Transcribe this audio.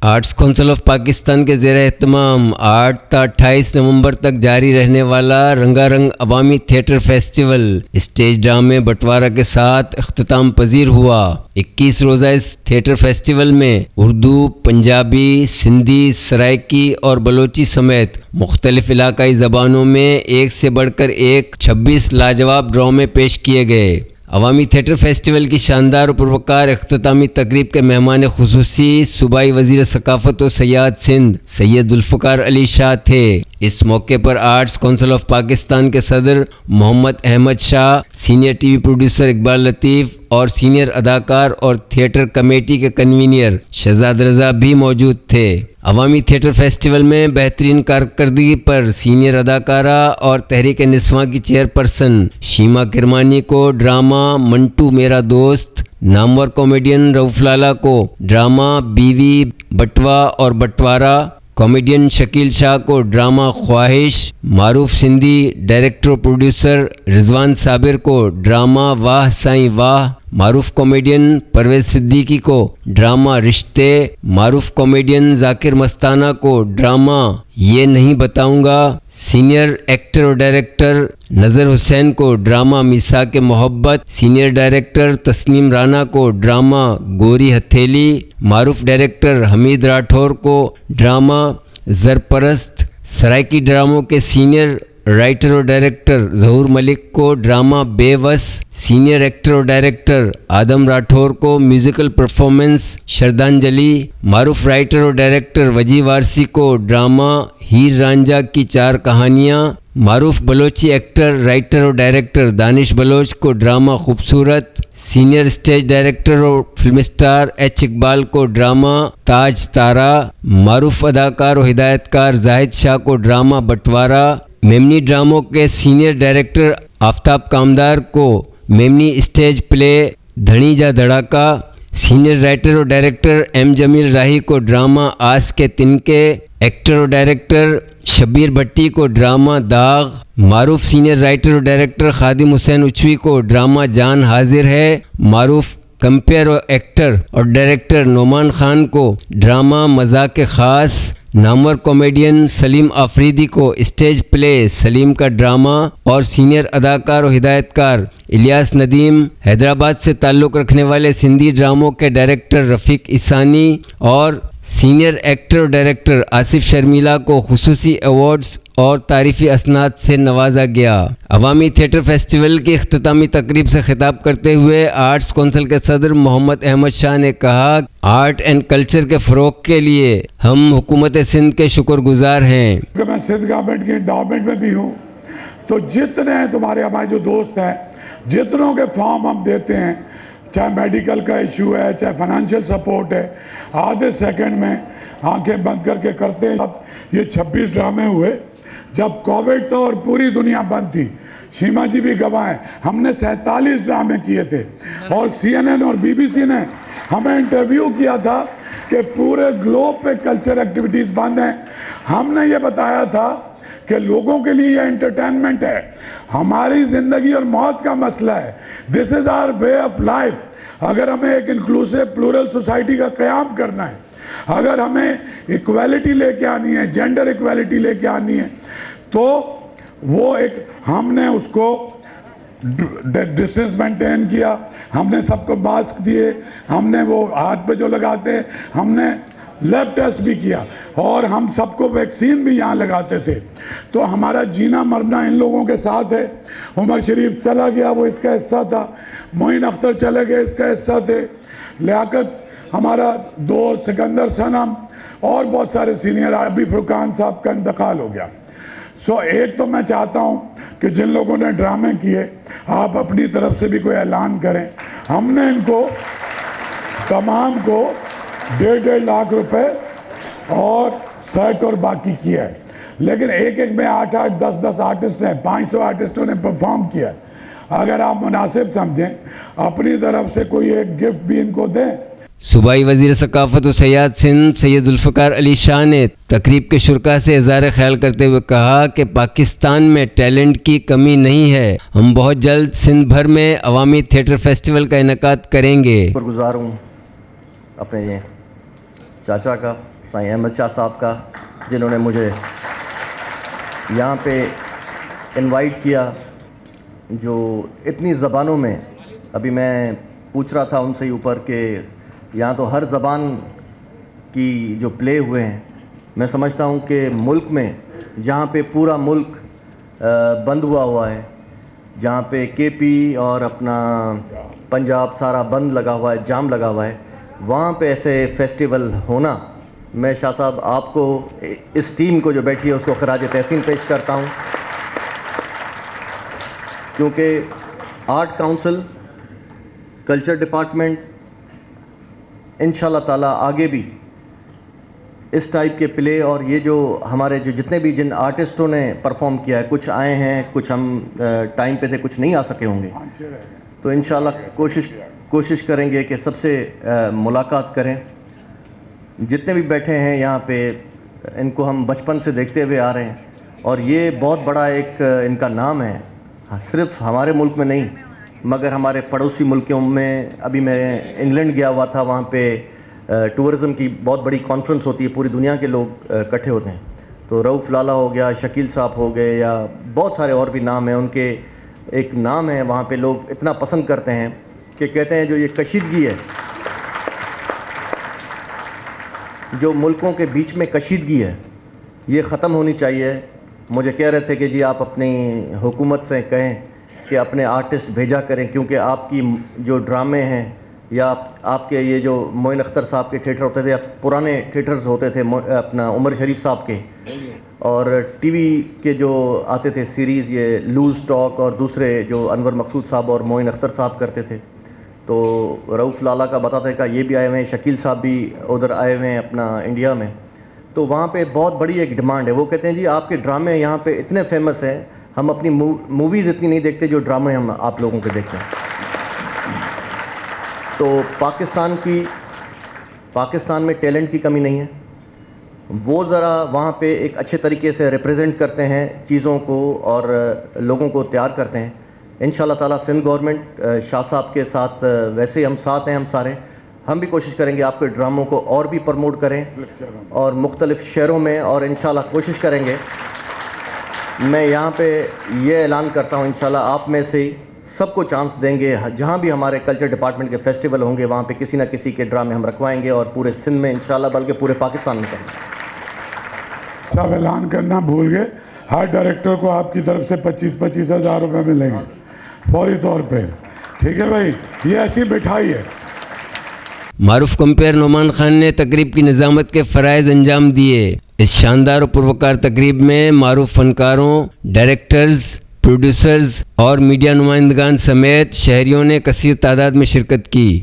Arts council of Pakistan کے زیر اہتمام 8 تا 28 نومبر تک جاری رہنے والا رنگا رنگ عوامی تھیٹر فیسٹیول اسٹیج ڈرامے بٹوارہ کے ساتھ اختتام پذیر ہوا۔ 21 روزہ اس تھیٹر فیسٹیول میں اردو، پنجابی، سندھی، سرائکی اور بلوچی سمیت مختلف علاقائی زبانوں میں ایک سے بڑھ کر ایک 26 لاجواب ڈرامے پیش کیے گئے۔ عوامی تھیٹر فیسٹیول کی شاندار و پروکار اختتامی تقریب کے مہمان خصوصی صوبائی وزیر ثقافت و سیاحت سندھ سید ذوالفقار علی شاہ تھے۔ اس موقع پر آرٹس کونسل آف پاکستان کے صدر محمد Ahmad Shah, senior T V producer Iqbal لطیف اور سینئر اداکار اور تھیٹر کمیٹی کے کنوینر شہزاد رضا بھی موجود تھے۔ عوامی تھیٹر فیسٹیول میں بہترین کارکردگی پر سینئر اداکارہ اور تحریک نسواں کی چیئرپرسن شیما کرمانی کو ڈرامہ منٹو میرا دوست، نامور کامیڈین رؤف لالا کو ڈرامہ بیوی، بٹوا اور بٹوارہ، کامیڈین شکیل شاہ کو ڈرامہ خواہش، معروف سندھی ڈائریکٹر و پروڈیوسر رضوان صابر کو ڈرامہ واہ سائیں واہ، معروف کامیڈین پرویز صدیقی کو ڈرامہ رشتے، معروف کامیڈین ذاکر مستانہ کو ڈرامہ یہ نہیں بتاؤں گا، سینئر ایکٹر اور ڈائریکٹر نظر حسین کو ڈرامہ میثاق محبت، سینئر ڈائریکٹر تسنیم رانا کو ڈرامہ گوری ہتھیلی، معروف ڈائریکٹر حمید راٹھور کو ڈرامہ زرپرست، سرائکی ڈراموں کے سینئر رائٹر اور ڈائریکٹر ظہور ملک کو ڈرامہ بے وس، سینئر ایکٹر اور ڈائریکٹر آدم راٹھور کو میوزیکل پرفارمنس شردانجلی، معروف رائٹر اور ڈائریکٹر وجی وارسی کو ڈرامہ ہیر رانجھا کی چار کہانیاں، معروف بلوچی ایکٹر، رائٹر اور ڈائریکٹر دانش بلوچ کو ڈرامہ خوبصورت، سینئر اسٹیج ڈائریکٹر اور فلم اسٹار ایچ اقبال کو ڈرامہ تاج تارا، معروف اداکار و ہدایت کار زاہد شاہ کو ڈرامہ بٹوارہ، میمنی ڈراموں کے سینئر ڈائریکٹر آفتاب کامدار کو میمنی اسٹیج پلے دھڑی جا دھڑاکا، سینئر رائٹر اور ڈائریکٹر ایم جمیل راہی کو ڈرامہ آس کے تنکے، ایکٹر اور ڈائریکٹر شبیر بھٹی کو ڈرامہ داغ، معروف سینئر رائٹر اور ڈائریکٹر خادم حسین اچھوی کو ڈرامہ جان حاضر ہے، معروف کمپیئر اور ایکٹر اور ڈائریکٹر نعمان خان کو ڈرامہ مذاق خاص، نامور کامیڈین سلیم آفریدی کو اسٹیج پلے سلیم کا ڈرامہ اور سینئر اداکار و ہدایت کار الیاس ندیم، حیدرآباد سے تعلق رکھنے والے سندھی ڈراموں کے ڈائریکٹر رفیق اسانی اور سینئر ایکٹر اور ڈائریکٹر آصف شرمیلا کو خصوصی ایوارڈز اور تعریفی اسناد سے نوازا گیا۔ عوامی تھیٹر فیسٹیول کی اختتامی تقریب سے خطاب کرتے ہوئے آرٹس کونسل کے صدر محمد احمد شاہ نے کہا، آرٹ اینڈ کلچر کے فروغ کے لیے ہم حکومت سندھ کے شکر گزار ہیں۔ میں سندھ گورنمنٹ کی انڈاؤمنٹ میں بھی ہوں، تو جتنے تمہارے ہمارے جو دوست ہیں، جتنوں کے فارم ہم دیتے ہیں، چاہے میڈیکل کا ایشو ہے، چاہے فائنانشیل سپورٹ ہے، آدھے سیکنڈ میں آنکھیں بند کر کے کرتے ہیں۔ یہ 26 ڈرامے ہوئے جب کووڈ تھا اور پوری دنیا بند تھی، شیما جی بھی گواہ ہیں، ہم نے 47 ڈرامے کیے تھے، اور سی این این اور بی بی سی نے ہمیں انٹرویو کیا تھا کہ پورے گلوب پہ کلچر ایکٹیویٹیز بند ہیں۔ ہم نے یہ بتایا تھا کہ لوگوں کے لیے یہ انٹرٹینمنٹ ہے، ہماری زندگی اور موت کا مسئلہ ہے، دس از آور وے آف لائف۔ اگر ہمیں ایک انکلوسیو پلورل سوسائٹی کا قیام کرنا ہے، اگر ہمیں ایکویلٹی لے کے آنی ہے، جینڈر ایکویلٹی لے کے آنی ہے، تو وہ ایک ہم نے اس کو ڈسٹنس مینٹین کیا، ہم نے سب کو ماسک دیے، ہم نے وہ ہاتھ پہ جو لگاتے ہیں، ہم نے لیب ٹیسٹ بھی کیا، اور ہم سب کو ویکسین بھی یہاں لگاتے تھے۔ تو ہمارا جینا مرنا ان لوگوں کے ساتھ ہے۔ عمر شریف چلا گیا، وہ اس کا حصہ تھا، معین اختر چلے گئے، اس کا حصہ تھے، لیاقت ہمارا دوست سکندر صنم اور بہت سارے سینئر، ابھی فرقان صاحب کا انتقال ہو گیا۔ ایک تو میں چاہتا ہوں کہ جن لوگوں نے ڈرامے کیے، آپ اپنی طرف سے بھی کوئی اعلان کریں۔ ہم نے ان کو تمام کو 1.5 لاکھ روپے اور سیٹ اور باقی کیا ہے، لیکن ایک میں 8 10 آرٹسٹ ہیں، 500 آرٹسٹوں نے پرفارم کیا ہے۔ اگر آپ مناسب سمجھیں، اپنی طرف سے کوئی ایک گفٹ بھی ان کو دیں۔ صوبائی وزیر ثقافت و سیاحت سندھ سید ذوالفقار علی شاہ نے تقریب کے شرکاء سے اظہار خیال کرتے ہوئے کہا کہ پاکستان میں ٹیلنٹ کی کمی نہیں ہے، ہم بہت جلد سندھ بھر میں عوامی تھیٹر فیسٹیول کا انعقاد کریں گے۔ شکر گزار ہوں اپنے چاچا کا، سائیں احمد شاہ صاحب کا، جنہوں نے مجھے یہاں پہ انوائٹ کیا، جو اتنی زبانوں میں، ابھی میں پوچھ رہا تھا ان سے اوپر کہ یہاں تو ہر زبان کی جو پلے ہوئے ہیں، میں سمجھتا ہوں کہ ملک میں جہاں پہ پورا ملک بند ہوا ہے، جہاں پہ کے پی اور اپنا پنجاب سارا بند لگا ہوا ہے، جام لگا ہوا ہے، وہاں پہ ایسے فیسٹیول ہونا، میں شاہ صاحب آپ کو، اس ٹیم کو جو بیٹھی ہے اس کو خراج تحسین پیش کرتا ہوں، کیونکہ آرٹ کونسل، کلچر ڈپارٹمنٹ انشاءاللہ تعالیٰ آگے بھی اس ٹائپ کے پلے، اور یہ جو ہمارے جتنے بھی جن آرٹسٹوں نے پرفارم کیا ہے، کچھ آئے ہیں، کچھ ہم ٹائم پہ تھے، کچھ نہیں آ سکے ہوں گے، تو انشاءاللہ کوشش کریں گے کہ سب سے ملاقات کریں. جتنے بھی بیٹھے ہیں یہاں پہ، ان کو ہم بچپن سے دیکھتے ہوئے آ رہے ہیں، اور یہ بہت بڑا ایک ان کا نام ہے، صرف ہمارے ملک میں نہیں مگر ہمارے پڑوسی ملکوں میں. ابھی میں انگلینڈ گیا ہوا تھا، وہاں پہ ٹورزم کی بہت بڑی کانفرنس ہوتی ہے، پوری دنیا کے لوگ اکٹھے ہوتے ہیں، تو رؤف لالا ہو گیا، شکیل صاحب ہو گئے، یا بہت سارے اور بھی نام ہیں ان کے. ایک نام ہے وہاں پہ لوگ اتنا پسند کرتے ہیں کہ کہتے ہیں جو یہ کشیدگی ہے، جو ملکوں کے بیچ میں کشیدگی ہے، یہ ختم ہونی چاہیے. مجھے کہہ رہے تھے کہ جی آپ اپنی حکومت سے کہیں کہ اپنے آرٹسٹ بھیجا کریں، کیونکہ آپ کی جو ڈرامے ہیں، یا آپ کے یہ جو معین اختر صاحب کے تھیٹر ہوتے تھے، یا پرانے تھیٹرز ہوتے تھے اپنا عمر شریف صاحب کے، اور ٹی وی کے جو آتے تھے سیریز، یہ لوز ٹاک اور دوسرے جو انور مقصود صاحب اور معین اختر صاحب کرتے تھے، تو رؤف لالا کا بتا تھا کہ یہ بھی آئے ہوئے ہیں، شکیل صاحب بھی ادھر آئے ہوئے ہیں اپنا انڈیا میں. تو وہاں پہ بہت بڑی ایک ڈیمانڈ ہے. وہ کہتے ہیں جی آپ کے ڈرامے یہاں پہ اتنے فیمس ہیں، ہم اپنی موویز اتنی نہیں دیکھتے جو ڈرامے ہم آپ لوگوں کے دیکھتے ہیں. تو پاکستان میں ٹیلنٹ کی کمی نہیں ہے، وہ ذرا وہاں پہ ایک اچھے طریقے سے ریپرزینٹ کرتے ہیں چیزوں کو اور لوگوں کو تیار کرتے ہیں. انشاءاللہ تعالیٰ سندھ گورنمنٹ شاہ صاحب کے ساتھ ویسے ہم ساتھ ہیں، ہم سارے، ہم بھی کوشش کریں گے آپ کے ڈراموں کو اور بھی پروموٹ کریں اور مختلف شہروں میں، اور انشاءاللہ کوشش کریں گے. میں یہاں پہ یہ اعلان کرتا ہوں انشاءاللہ آپ میں سے سب کو چانس دیں گے، جہاں بھی ہمارے کلچر ڈپارٹمنٹ کے فیسٹیول ہوں گے وہاں پہ کسی نہ کسی کے ڈرامے ہم رکھوائیں گے، اور پورے سندھ میں انشاءاللہ بلکہ پورے پاکستان میں کریں گے. سب اعلان کرنا بھول گئے، ہر ڈائریکٹر کو آپ کی طرف سے 25,000 روپے ملیں گے فوری طور پہ. ٹھیک ہے بھائی، یہ ایسی مٹھائی ہے. معروف کمپیئر نعمان خان نے تقریب کی نظامت کے فرائض انجام دیے. اس شاندار و پروکار تقریب میں معروف فنکاروں، ڈائریکٹرز، پروڈیوسرز اور میڈیا نمائندگان سمیت شہریوں نے کثیر تعداد میں شرکت کی.